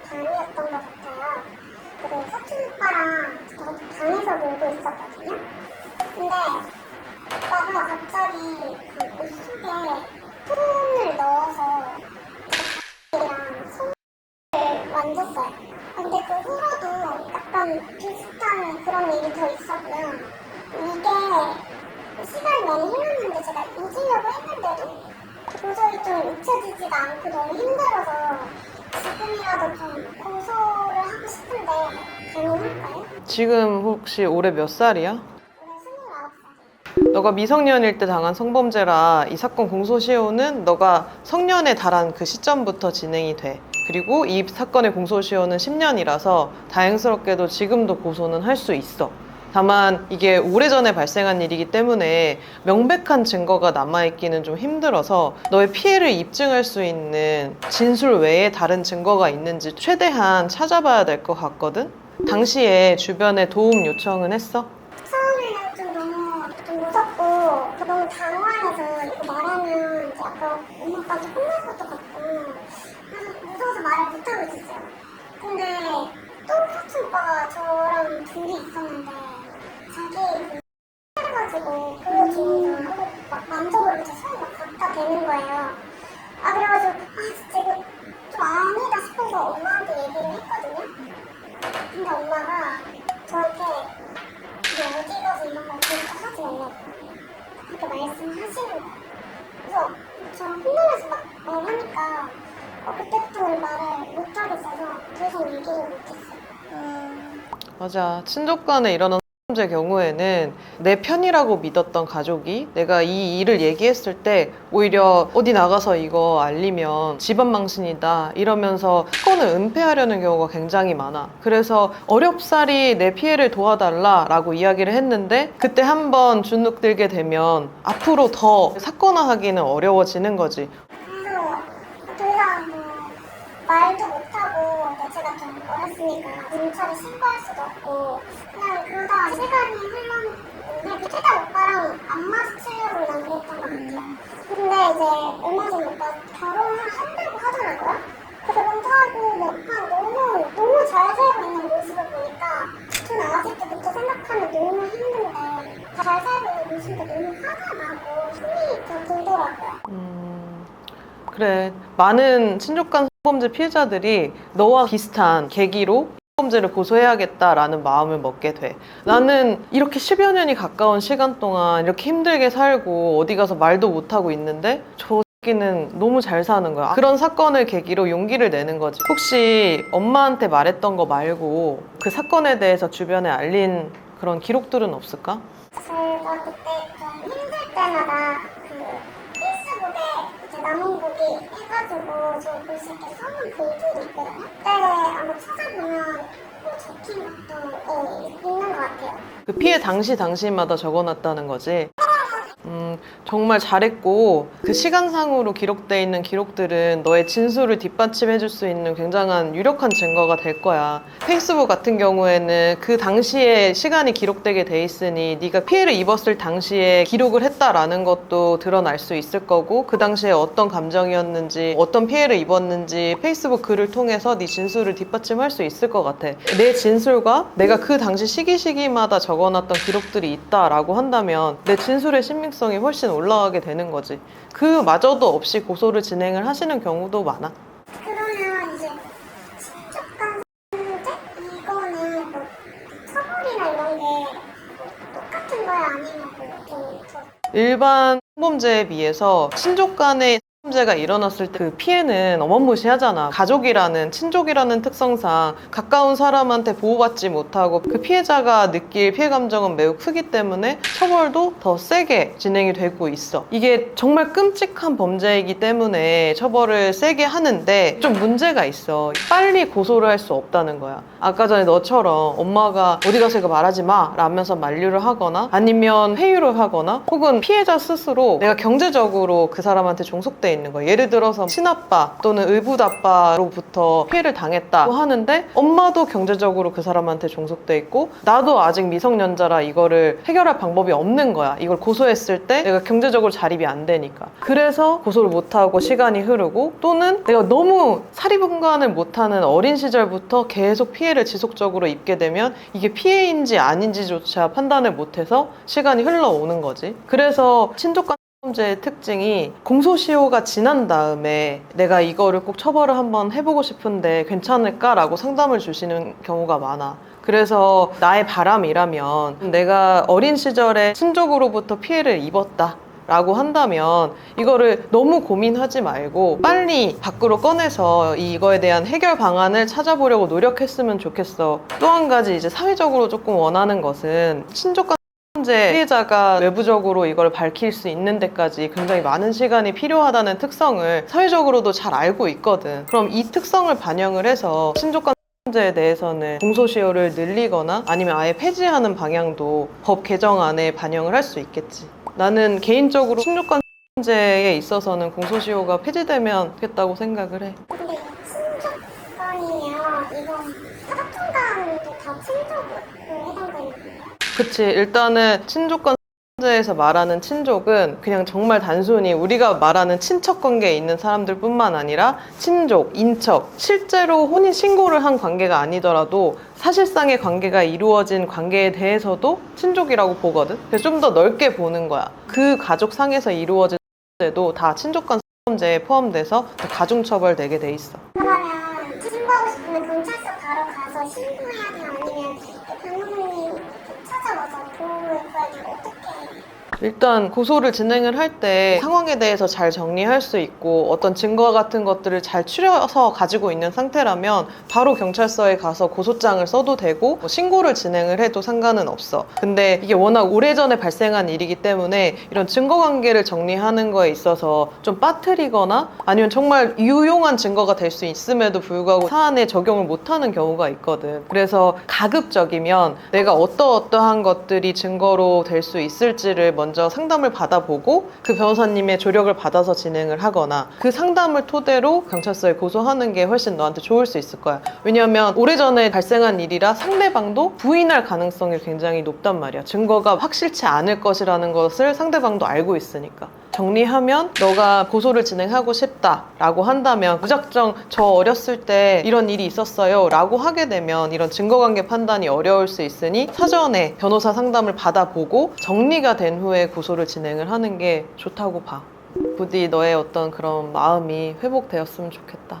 반이었던 것 같아요. 그리고 사촌 오빠랑 저도 방에서 놀고 있었거든요. 근데 오빠가 갑자기 그 옷 속에 폰을 넣어서 이랑 손을 만졌어요. 근데 그 후로도 약간 비슷한 그런 일이 더 있었고요. 이게 시간이 많이 흘렀는데 제가 잊으려고 했는데도 도저히 좀 잊혀지지가 않고 너무 힘들어서 지금이라도 좀 고소를 하고 싶은데 가능할까요? 지금 혹시 올해 몇 살이야? 올해 29살. 너가 미성년일 때 당한 성범죄라 이 사건 공소시효는 너가 성년에 달한 그 시점부터 진행이 돼. 그리고 이 사건의 공소시효는 10년이라서 다행스럽게도 지금도 고소는 할 수 있어. 다만 이게 오래전에 발생한 일이기 때문에 명백한 증거가 남아있기는 좀 힘들어서 너의 피해를 입증할 수 있는 진술 외에 다른 증거가 있는지 최대한 찾아봐야 될 것 같거든? 당시에 주변에 도움 요청은 했어? 처음에는 좀 너무 좀 무섭고 너무 당황해서 이거 말하면 이제 아까 엄마 아빠한테 혼날 것도 같고 그래서 무서워서 말을 못하고 있었어요. 근데 또 사촌 오빠가 저랑 둘이 있었는데 자기 해가지고 보여주면서 막 만져버리고 제 손이 막 갖다 대는 거예요. 아 그래가지고 진짜 이거 좀 아니다 싶어서 엄마한테 얘기를 했거든요. 근데 엄마가 저한테 너 어디 가서 이런 거 그렇게 하지 말라고 그렇게 말씀하시는 거예요. 그래서 저랑 혼나면서 막 말하니까 그때부터는 말을 못하겠어서 더 이상 얘기를 못했어요. 맞아. 친족 간에 일어난 범죄 경우에는 내 편이라고 믿었던 가족이 내가 이 일을 얘기했을 때 오히려 어디 나가서 이거 알리면 집안 망신이다 이러면서 사건을 은폐하려는 경우가 굉장히 많아. 그래서 어렵사리 내 피해를 도와달라라고 이야기를 했는데 그때 한번 주눅들게 되면 앞으로 더 사건화하기는 어려워지는 거지. 그래서 더 이상 뭐 말도 못하고 제가 좀 어렸으니까 경찰에 신고할 수도 없고 그냥 그러다가 시간이 흘렀는데 최대한 오빠랑 안 마주치려고 난 그랬던 것 같아요. 근데 이제 얼마 전에 오빠 결혼을 한다고 하더라고요. 결혼도 하고 뭐 오빠 너무 잘 살고 있는 모습을 보니까 저는 아직도 생각하면 너무 힘든데 잘 살고 있는 모습이 너무 화가 나고 힘이 더 들더라고요. 그래. 많은 친족간 성범죄 피해자들이 너와 비슷한 계기로 성범죄를 고소해야겠다라는 마음을 먹게 돼. 나는 이렇게 10여 년이 가까운 시간 동안 이렇게 힘들게 살고 어디 가서 말도 못하고 있는데 저 새끼는 너무 잘 사는 거야. 그런 사건을 계기로 용기를 내는 거지. 혹시 엄마한테 말했던 거 말고 그 사건에 대해서 주변에 알린 그런 기록들은 없을까? 제가 그때 좀 힘들 때마다 그 페이스북에 이제 남은 고기 해가지고 저 볼 수 있게 써놓은 글들이 있거든요. 그때 아마 찾아보면 적힌 것도 있는 것 같아요. 그 피해 당시마다 적어놨다는 거지. 정말 잘했고 그 시간상으로 기록되어 있는 기록들은 너의 진술을 뒷받침해 줄 수 있는 굉장한 유력한 증거가 될 거야. 페이스북 같은 경우에는 그 당시에 시간이 기록되게 돼 있으니 네가 피해를 입었을 당시에 기록을 했다라는 것도 드러날 수 있을 거고 그 당시에 어떤 감정이었는지 어떤 피해를 입었는지 페이스북 글을 통해서 네 진술을 뒷받침할 수 있을 것 같아. 내 진술과 내가 그 당시 시기마다 적어놨던 기록들이 있다라고 한다면 내 진술의 신빙성이 훨씬 올라가게 되는 거지. 그마저도 없이 고소를 진행을 하시는 경우도 많아. 그러면 이제 친족간 성범죄? 이거는 뭐 처벌이나 이런 게 똑같은 거야? 아니면 뭐좀 일반 성범죄에 비해서 친족 간의 성범죄가 일어났을 때 그 피해는 어마무시하잖아. 가족이라는, 친족이라는 특성상 가까운 사람한테 보호받지 못하고 그 피해자가 느낄 피해 감정은 매우 크기 때문에 처벌도 더 세게 진행이 되고 있어. 이게 정말 끔찍한 범죄이기 때문에 처벌을 세게 하는데 좀 문제가 있어. 빨리 고소를 할 수 없다는 거야. 아까 전에 너처럼 엄마가 어디 가서 이거 말하지 마 라면서 만류를 하거나 아니면 회유를 하거나 혹은 피해자 스스로 내가 경제적으로 그 사람한테 종속돼 있는 거예요. 예를 들어서 친아빠 또는 의붓아빠로부터 피해를 당했다고 하는데 엄마도 경제적으로 그 사람한테 종속돼 있고 나도 아직 미성년자라 이거를 해결할 방법이 없는 거야. 이걸 고소했을 때 내가 경제적으로 자립이 안 되니까. 그래서 고소를 못하고 시간이 흐르고 또는 내가 너무 사리분간을 못하는 어린 시절부터 계속 피해를 지속적으로 입게 되면 이게 피해인지 아닌지조차 판단을 못해서 시간이 흘러오는 거지. 그래서 친족간 범죄의 특징이 공소시효가 지난 다음에 내가 이거를 꼭 처벌을 한번 해보고 싶은데 괜찮을까라고 상담을 주시는 경우가 많아. 그래서 나의 바람이라면 내가 어린 시절에 친족으로부터 피해를 입었다 라고 한다면 이거를 너무 고민하지 말고 빨리 밖으로 꺼내서 이거에 대한 해결 방안을 찾아보려고 노력했으면 좋겠어. 또 한 가지 이제 사회적으로 조금 원하는 것은 친족간 범죄 피해자가 외부적으로 이걸 밝힐 수 있는 데까지 굉장히 많은 시간이 필요하다는 특성을 사회적으로도 잘 알고 있거든. 그럼 이 특성을 반영을 해서 친족간 범죄에 대해서는 공소시효를 늘리거나 아니면 아예 폐지하는 방향도 법 개정안에 반영을 할 수 있겠지. 나는 개인적으로 친족간 범죄에 있어서는 공소시효가 폐지되면 좋겠다고 생각을 해. 근데 친족간이면 이건 사촌간도 다 친족으로 해당되는 거예요? 그치. 일단은 친족간 범죄에서 말하는 친족은 그냥 정말 단순히 우리가 말하는 친척 관계에 있는 사람들 뿐만 아니라 친족, 인척, 실제로 혼인신고를 한 관계가 아니더라도 사실상의 관계가 이루어진 관계에 대해서도 친족이라고 보거든. 그래서 좀 더 넓게 보는 거야. 그 가족상에서 이루어진 범죄도 다 친족간 범죄에 포함돼서 가중처벌되게 돼 있어. 그러면 신고하고 싶으면 경찰서 바로 가서 신고해야 돼? 아니면 변호사님 찾아와서 도움을 구해야 돼? 어떻게 해요? 일단 고소를 진행을 할 때 상황에 대해서 잘 정리할 수 있고 어떤 증거 같은 것들을 잘 추려서 가지고 있는 상태라면 바로 경찰서에 가서 고소장을 써도 되고 뭐 신고를 진행을 해도 상관은 없어. 근데 이게 워낙 오래전에 발생한 일이기 때문에 이런 증거관계를 정리하는 거에 있어서 좀 빠뜨리거나 아니면 정말 유용한 증거가 될 수 있음에도 불구하고 사안에 적용을 못하는 경우가 있거든. 그래서 가급적이면 내가 어떠한 것들이 증거로 될 수 있을지를 먼저 상담을 받아보고 그 변호사님의 조력을 받아서 진행을 하거나 그 상담을 토대로 경찰서에 고소하는 게 훨씬 너한테 좋을 수 있을 거야. 왜냐하면 오래전에 발생한 일이라 상대방도 부인할 가능성이 굉장히 높단 말이야. 증거가 확실치 않을 것이라는 것을 상대방도 알고 있으니까. 정리하면 너가 고소를 진행하고 싶다라고 한다면 무작정 저 어렸을 때 이런 일이 있었어요 라고 하게 되면 이런 증거관계 판단이 어려울 수 있으니 사전에 변호사 상담을 받아보고 정리가 된 후에 고소를 진행을 하는 게 좋다고 봐. 부디 너의 어떤 그런 마음이 회복되었으면 좋겠다.